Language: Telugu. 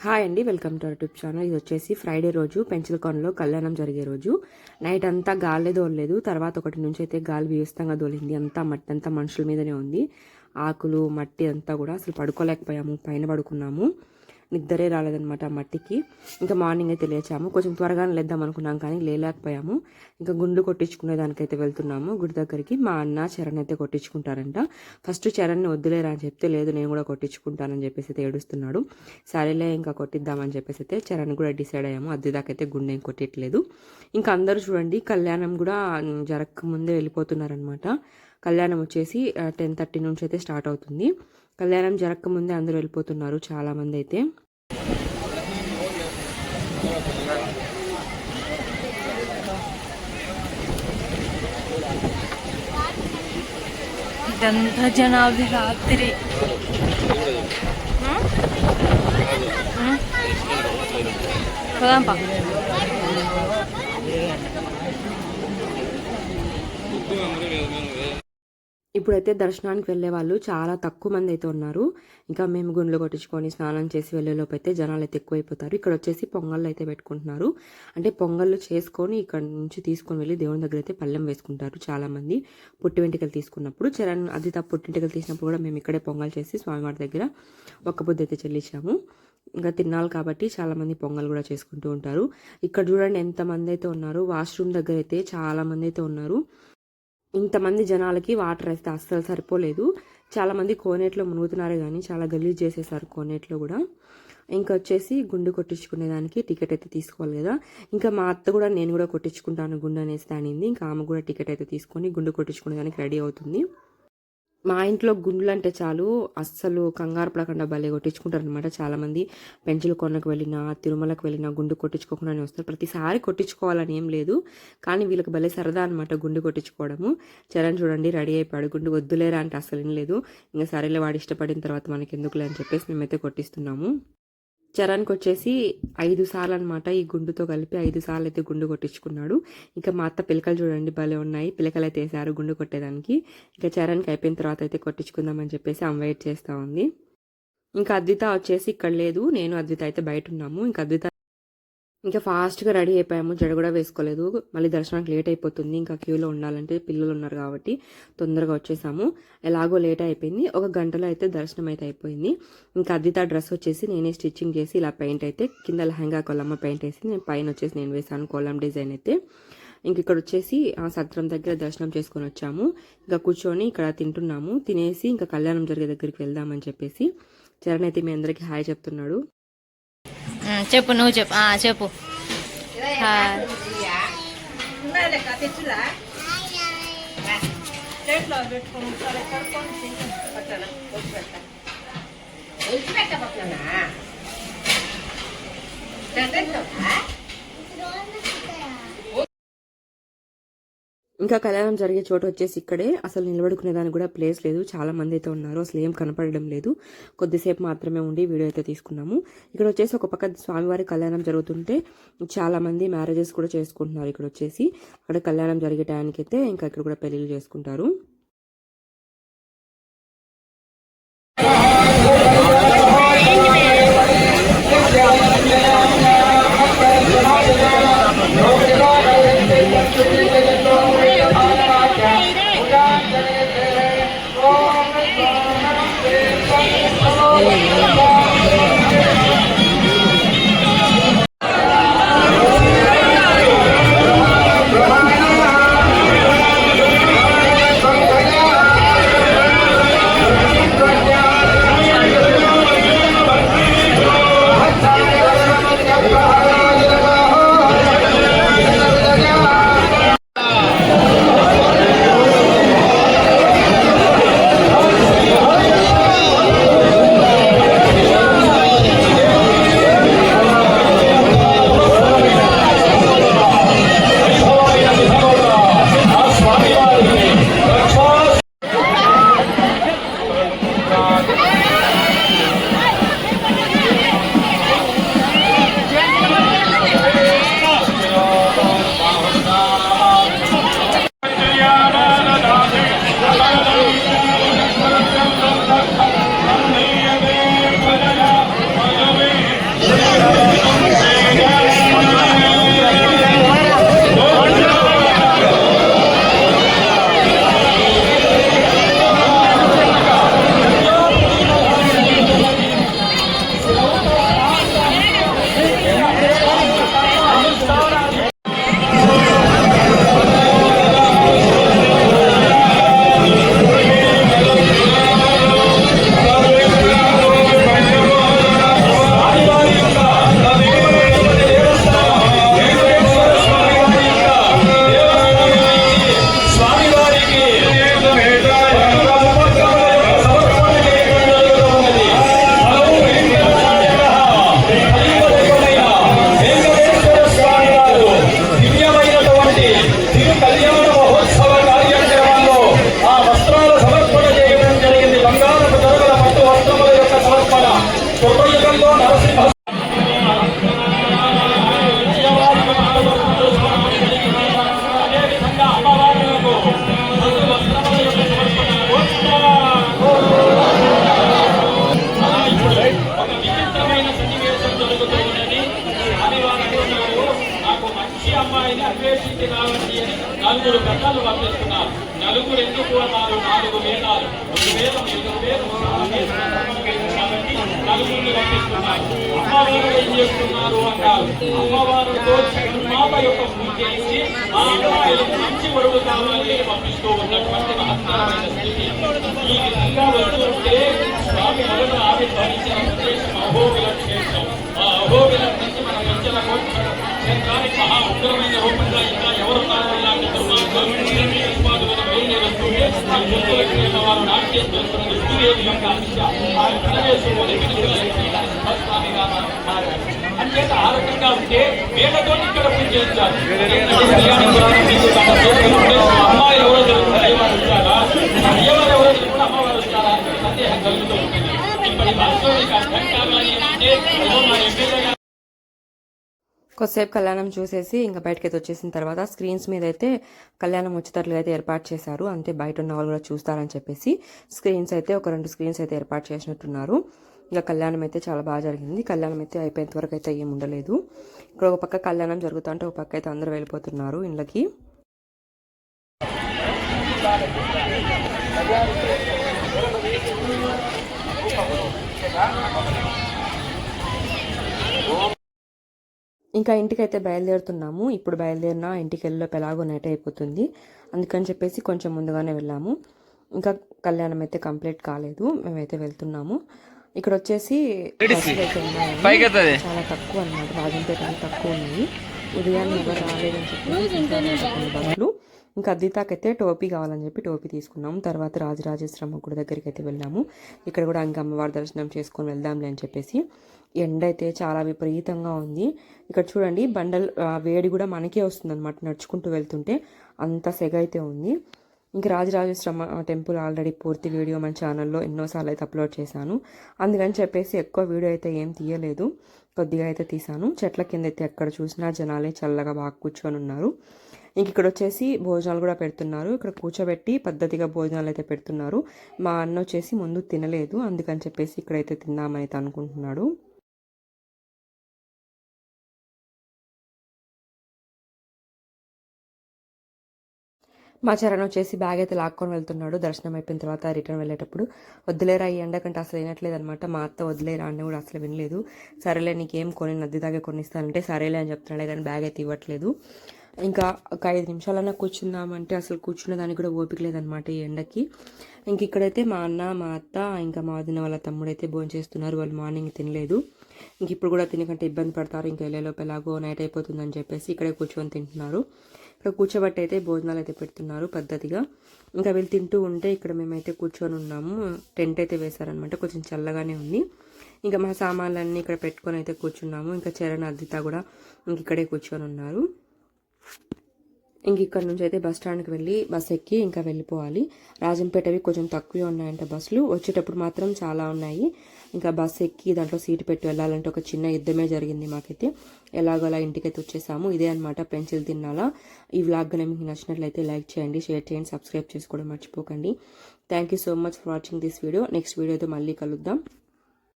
హాయ్ అండి, welcome to our YouTube channel. ఇది వచ్చేసి ఫ్రైడే రోజు పెంచలకొండలో కళ్యాణం జరిగే రోజు. నైట్ అంతా గాలి దోలలేదు. తర్వాత ఒకటి నుంచి అయితే గాలి వ్యూస్తంగా దోలింది. అంతా మట్టి అంతా మనుషుల మీదనే ఉంది. ఆకులు మట్టి అంతా కూడా అసలు పడుకోలేకపోయాము. పైన పడుకున్నాము. నిద్రే రాలేదనమాట మట్టికి. ఇంకా మార్నింగ్ అయితే లేచాము. కొంచెం త్వరగానే లేద్దాం అనుకున్నాం, కానీ లేలేకపోయాము. ఇంకా గుండు కొట్టించుకునే దానికైతే వెళ్తున్నాము గుడి దగ్గరికి. మా అన్న చరణ్ అయితే కొట్టించుకుంటారంట. ఫస్ట్ చరణ్ని వద్దులేరా అని చెప్తే, లేదు నేను కూడా కొట్టించుకుంటానని చెప్పేసి అయితే ఏడుస్తున్నాడు. సరేలే ఇంకా కొట్టిద్దామని చెప్పేసి అయితే చరణ్ కూడా డిసైడ్ అయ్యాము. అద్దెదాకైతే గుండె ఏం కొట్టట్లేదు. ఇంకా అందరూ చూడండి, కళ్యాణం కూడా జరగక ముందే వెళ్ళిపోతున్నారనమాట. కళ్యాణం వచ్చేసి 10:30 నుంచి అయితే స్టార్ట్ అవుతుంది. కళ్యాణం జరగక ముందే అందరూ వెళ్ళిపోతున్నారు చాలామంది అయితే. ఇదంతా జనాభి రాత్రి పోదాంపా. ఇప్పుడైతే దర్శనానికి వెళ్ళే వాళ్ళు చాలా తక్కువ మంది అయితే ఉన్నారు. ఇంకా మేము గుండ్లు కొట్టించుకొని స్నానం చేసి వెళ్ళేలోపు అయితే జనాలు అయితే ఎక్కువైపోతారు. ఇక్కడ వచ్చేసి పొంగళ్ళు అయితే పెట్టుకుంటున్నారు. అంటే పొంగళ్ళు చేసుకొని ఇక్కడ నుంచి తీసుకొని వెళ్ళి దేవుని దగ్గర అయితే పళ్ళెం వేసుకుంటారు చాలా మంది. పుట్టి వెంటికలు తీసుకున్నప్పుడు చరణ్ అది పుట్టి వెంటికలు తీసినప్పుడు కూడా మేము ఇక్కడే పొంగల్ చేసి స్వామివారి దగ్గర ఒక్క బుద్ధి అయితే చెల్లించాము. ఇంకా తిన్నాలి కాబట్టి చాలా మంది పొంగల్ కూడా చేసుకుంటూ ఉంటారు. ఇక్కడ చూడండి ఎంతమంది అయితే ఉన్నారు. వాష్రూమ్ దగ్గర అయితే చాలా మంది అయితే ఉన్నారు. ఇంతమంది జనాలకి వాటర్ అయితే అస్సలు సరిపోలేదు. చాలామంది కోనేట్లో మునుగుతున్నారే కానీ చాలా గలీజ్ చేసేసారు కోనేట్లో కూడా. ఇంకా వచ్చేసి గుండు కొట్టించుకునేదానికి టికెట్ అయితే తీసుకోవాలి కదా. ఇంకా మా అత్త కూడా నేను కూడా కొట్టించుకుంటాను గుండు అనేసి అనింది. ఇంకా ఆమె కూడా టికెట్ అయితే తీసుకొని గుండు కొట్టించుకునేదానికి రెడీ అవుతుంది. మా ఇంట్లో గుండ్లు అంటే చాలు అస్సలు కంగారు పడకుండా భలే కొట్టించుకుంటారు అనమాట. చాలామంది పెంచలకొండకు వెళ్ళినా తిరుమలకు వెళ్ళినా గుండు కొట్టించుకోకుండానే వస్తారు. ప్రతిసారి కొట్టించుకోవాలని ఏం లేదు, కానీ వీళ్ళకి భలే సరదా అనమాట గుండు కొట్టించుకోవడము. చరణ్ చూడండి రెడీ అయిపోయాడు. గుండు వద్దులేరా అంటే అసలు ఏం లేదు. ఇంకా సరేలే వాడు ఇష్టపడిన తర్వాత మనకి ఎందుకులే అని చెప్పేసి మేమైతే కొట్టిస్తున్నాము. చరణ్కి వచ్చేసి 5 సార్లు అనమాట ఈ గుండుతో కలిపి 5 సార్లు అయితే గుండు కొట్టించుకున్నాడు. ఇంకా మా అత్త పిలకలు చూడండి భలే ఉన్నాయి. పిలకలు అయితే వేసారు గుండు కొట్టేదానికి. ఇంకా చరణ్కి అయిపోయిన తర్వాత అయితే కొట్టించుకుందామని చెప్పేసి ఆమె వెయిట్ చేస్తూ ఉంది. ఇంకా అద్విత వచ్చేసి ఇక్కడ లేదు, నేను అద్విత అయితే బయట ఉన్నాము. ఇంకా అద్విత ఇంకా ఫాస్ట్గా రెడీ అయిపోయాము. జడ కూడా వేసుకోలేదు. మళ్ళీ దర్శనానికి లేట్ అయిపోతుంది. ఇంకా క్యూలో ఉండాలంటే పిల్లలు ఉన్నారు కాబట్టి తొందరగా వచ్చేసాము. ఎలాగో లేట్ అయిపోయింది. 1 గంటలో అయితే దర్శనం అయితే అయిపోయింది. ఇంకా అద్విత డ్రెస్ వచ్చేసి నేనే స్టిచ్చింగ్ చేసి ఇలా పెయింట్ అయితే కింద లెహంగా కొల్లమ్మ పెయింట్ వేసి నేను పైన వచ్చేసి నేను వేసాను కోలం డిజైన్ అయితే. ఇంక ఇక్కడ వచ్చేసి ఆ సత్రం దగ్గర దర్శనం చేసుకొని వచ్చాము. ఇంకా కూర్చొని ఇక్కడ తింటున్నాము. తినేసి ఇంకా కళ్యాణం జరిగే దగ్గరికి వెళ్దామని చెప్పేసి చరణ్ అయితే మీ అందరికీ హాయ్ చెప్తున్నాడు. చెప్పు, నువ్వు చెప్పు. చెప్పు. ఇంకా కళ్యాణం జరిగే చోటు వచ్చేసి ఇక్కడే. అసలు నిలబడుకునే దానికి కూడా ప్లేస్ లేదు. చాలా మంది అయితే ఉన్నారు. అసలు ఏం కనపడడం లేదు. కొద్దిసేపు మాత్రమే ఉండి వీడియో అయితే తీసుకున్నాము. ఇక్కడ వచ్చేసి ఒక పక్క స్వామివారి కళ్యాణం జరుగుతుంటే చాలా మంది మ్యారేజెస్ కూడా చేసుకుంటున్నారు. ఇక్కడ వచ్చేసి అక్కడ కళ్యాణం జరిగే టైంకి అయితే ఇంకా ఇక్కడ కూడా పెళ్లిళ్ళు చేసుకుంటారు. వచ్చి రావండి అని 4 గతాలు పంపిస్తున్నారు. నలుగురు ఎందుకు అన్నారు? 4 వేదాలు, 1 వేదం, 2 వేదం, కాబట్టి నలుగురిని పంపిస్తున్నారు. అమ్మవారు ఏం చేస్తున్నారు అంటారు. అమ్మవారితో మాత యొక్క పూజ చేసి ఆ అమ్మాయిలకు మంచి వరుడు కావాలి అని పంపిస్తూ ఉన్నటువంటి మహత్తరమైన స్థితి. ఈ విధంగా వస్తుంటే స్వామి మొదట ఆవిర్భవించిన ప్రదేశం అహోబిల క్షేత్రం. ఆ అహోబిల నుంచి మన మధ్యన క్షేత్రానికి మహా ఉగ్రమైన రూపంగా ఇంకా ఎవరున్నారో ఇలాంటి దుర్మార్గులు బయలుదేరుతుంటే ఆ గుర్తులకి వారు నాట్యం చేస్తున్న దుర్వేది యొక్క అంశ ఆ ప్రవేశంలోని స్వామిగా మారారు. అంచేత ఆ రకంగా ఉంటే వీళ్ళతో ఇక్కడ పూజ చేస్తారు. అమ్మాయి ఎవరో తెలుస్తుంది, అయ్యవారు వచ్చారా, అయ్యవారు ఎవరో తెలుసుకుంటే అమ్మవారు వచ్చారా అని సందేహం కలుగుతూ ఉంటుంది. ఇప్పటి వాస్తవానికి అర్థం కావాలి అంటే మా ఎమ్మెల్యే కొద్దిసేపు కళ్యాణం చూసేసి ఇంకా బయటకైతే వచ్చేసిన తర్వాత స్క్రీన్స్ మీద అయితే కళ్యాణం వచ్చేటట్లుగా అయితే ఏర్పాటు చేశారు. అంతే బయట ఉన్న వాళ్ళు కూడా చూస్తారని చెప్పేసి స్క్రీన్స్ అయితే ఒక 2 స్క్రీన్స్ అయితే ఏర్పాటు చేసినట్టున్నారు. ఇక కళ్యాణం అయితే చాలా బాగా జరిగింది. కళ్యాణం అయితే అయిపోయేంత వరకు అయితే ఏం ఉండలేదు. ఇక్కడ ఒక పక్క కళ్యాణం జరుగుతుంటే ఒక పక్క అయితే అందరూ వెళ్ళిపోతున్నారు ఇళ్ళకి. ఇంకా ఇంటికైతే బయలుదేరుతున్నాము. ఇప్పుడు బయలుదేరినా ఇంటికి వెళ్ళేలోపు ఎలాగో నైట్ అయిపోతుంది. అందుకని చెప్పేసి కొంచెం ముందుగానే వెళ్ళాము. ఇంకా కళ్యాణం అయితే కంప్లీట్ కాలేదు, మేమైతే వెళ్తున్నాము. ఇక్కడ వచ్చేసి బస్సులు అయితే ఉన్నాయి, చాలా తక్కువ అన్నమాట. రాజంపేట తక్కువ ఉన్నాయి. ఉదయాన్నే ఎవరు రాలేదని చెప్పి బస్సులు. ఇంకా అద్దితాకైతే టోపీ కావాలని చెప్పి టోపీ తీసుకున్నాము. తర్వాత రాజరాజేశ్వరమ్మ గుడి దగ్గరికి అయితే వెళ్ళాము. ఇక్కడ కూడా ఇంకా అమ్మవారి దర్శనం చేసుకొని వెళ్దాంలే అని చెప్పేసి. ఎండ అయితే చాలా విపరీతంగా ఉంది. ఇక్కడ చూడండి బండలు వేడి కూడా మనకే వస్తుంది అనమాట నడుచుకుంటూ వెళ్తుంటే, అంత సెగ అయితే ఉంది. ఇంకా రాజరాజేశ్వరమ్మ టెంపుల్ ఆల్రెడీ పూర్తి వీడియో మన ఛానల్లో ఎన్నోసార్లు అయితే అప్లోడ్ చేశాను. అందుకని చెప్పేసి ఎక్కువ వీడియో అయితే ఏం తీయలేదు, కొద్దిగా అయితే తీసాను. చెట్ల కింద అయితే ఎక్కడ చూసినా జనాలే చల్లగా బాగా కూర్చొని ఉన్నారు. ఇంక ఇక్కడ వచ్చేసి భోజనాలు కూడా పెడుతున్నారు. ఇక్కడ కూర్చోబెట్టి పద్ధతిగా భోజనాలు అయితే పెడుతున్నారు. మా అన్న వచ్చేసి ముందు తినలేదు, అందుకని చెప్పేసి ఇక్కడైతే తిందామైతే అనుకుంటున్నాడు. మా చరణ్ వచ్చేసి బ్యాగ్ అయితే లాక్కొని వెళ్తున్నాడు. దర్శనం అయిపోయిన తర్వాత రిటర్న్ వెళ్ళేటప్పుడు వద్దులేరా ఈ ఎండకంటే అసలు వినట్లేదు అనమాట. మా అత్త వదిలేరా అని కూడా అసలు వినలేదు. సరేలే నీకేం కొని నద్ది దాకా కొనిస్తానంటే సరేలే అని చెప్తున్నాడే కానీ బ్యాగ్ అయితే ఇవ్వట్లేదు. ఇంకా ఒక 5 నిమిషాలన్నా కూర్చుందామంటే అసలు కూర్చునే దానికి కూడా ఓపిక లేదనమాట ఈ ఎండకి. ఇంక ఇక్కడైతే మా అన్న, మా అత్త, ఇంకా మా వదిన వాళ్ళ తమ్ముడైతే భోజనం చేస్తున్నారు. వాళ్ళు మార్నింగ్ తినలేదు. ఇంక ఇప్పుడు కూడా తినకంటే ఇబ్బంది పడతారు, ఇంకా వెళ్ళేలోపు ఎలాగో నైట్ అయిపోతుందని చెప్పేసి ఇక్కడే కూర్చొని తింటున్నారు. ఇక్కడ కూర్చోబట్టి అయితే భోజనాలు అయితే పెడుతున్నారు పద్ధతిగా. ఇంకా వీళ్ళు తింటూ ఉంటే ఇక్కడ మేమైతే కూర్చొని ఉన్నాము. టెంట్ అయితే వేశారనమాట, కొంచెం చల్లగానే ఉంది. ఇంకా మా సామాన్లన్నీ ఇక్కడ పెట్టుకొని అయితే కూర్చున్నాము. ఇంకా చరణ్, అద్దిత కూడా ఇంక ఇక్కడే కూర్చొని ఉన్నారు. ఇంక ఇక్కడ నుంచి అయితే బస్ స్టాండ్కి వెళ్ళి బస్ ఎక్కి ఇంకా వెళ్ళిపోవాలి. రాజంపేటవి కొంచెం తక్కువే ఉన్నాయంట బస్సులు, వచ్చేటప్పుడు మాత్రం చాలా ఉన్నాయి. ఇంకా బస్ ఎక్కి దాంట్లో సీటు పెట్టి వెళ్ళాలంటే ఒక చిన్న యుద్ధమే జరిగింది మాకైతే. ఎలాగోలా ఇంటికైతే వచ్చేసాము. ఇదే అనమాట పెన్సిల్ తిన్నాలా. ఈ వ్లాగ్ కనుక మీకు నచ్చినట్లయితే లైక్ చేయండి, షేర్ చేయండి, సబ్స్క్రైబ్ చేసుకోవడం మర్చిపోకండి. Thank you so much for watching this video. Next వీడియోతో మళ్ళీ కలుద్దాం.